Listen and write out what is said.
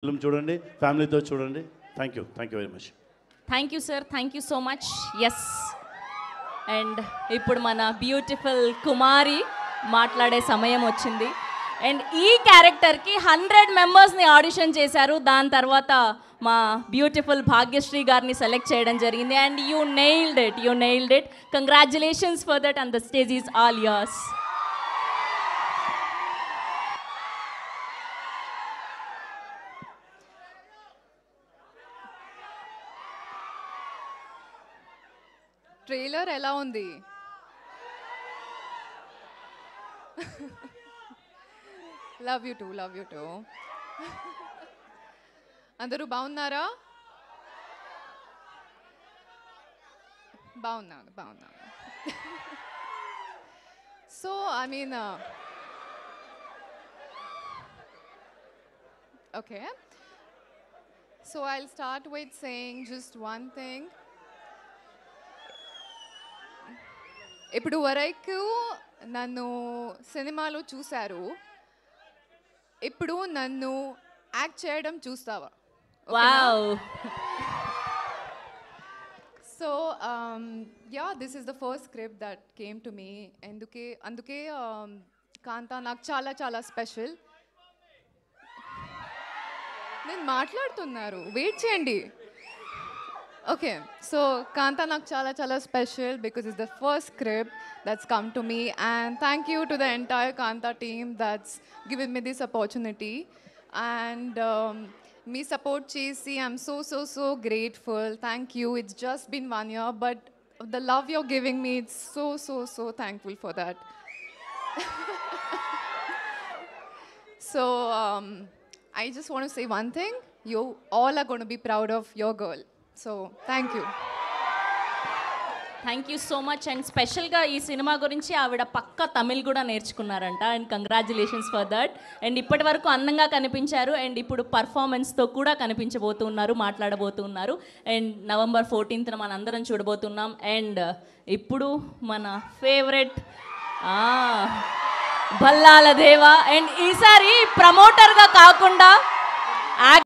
Film చూడండి, ఫ్యామిలీతో చూడండి. Thank you very much. Thank you sir, thank you so much. Yes, and ఇప్పుడు మన బ్యూటిఫుల్ కుమారి మాట్లాడే సమయం వచ్చింది. అండ్ ఈ క్యారెక్టర్కి 100 మెంబర్స్ని ఆడిషన్ చేశారు. దాని తర్వాత మా బ్యూటిఫుల్ భాగ్యశ్రీ గారిని సెలెక్ట్ చేయడం జరిగింది. And you nailed it. Congratulations for that, and the stage is all yours. Trailer ఎలా ఉంది? Love you two. అందరూ బాగున్నారా? బాగున్నాను. So I mean okay, so I'll start with saying just one thing. ఇప్పుడు వరకు నన్ను సినిమాలో చూశారు, ఇప్పుడు నన్ను యాక్ట్ చేయడం చూస్తావా? Wow. So this is the first script that came to me. అందుకే కాంతా నాకు చాలా చాలా స్పెషల్. నేను మాట్లాడుతున్నారు, వెయిట్ చేయండి. Okay, so Kanta nak chala special because it's the first script that's come to me, and thank you to the entire Kanta team that's given me this opportunity. And me support chesi, I'm so grateful. Thank you. It's just been 1 year, but the love you're giving me, it's so thankful for that. So I just want to say one thing. You all are going to be proud of your girl. So thank you so much. And స్పెషల్గా ఈ సినిమా గురించి ఆవిడ పక్క తమిళ్ కూడా నేర్చుకున్నారంట. And congratulations for that. And ఇప్పటి వరకు అందంగా కనిపించారు, అండ్ ఇప్పుడు పర్ఫార్మెన్స్తో కూడా కనిపించబోతున్నారు, మాట్లాడబోతున్నారు. అండ్ November 14th మనందరం చూడబోతున్నాం. అండ్ ఇప్పుడు మన ఫేవరెట్ భల్లాల దేవా. అండ్ ఈసారి ప్రమోటర్గా కాకుండా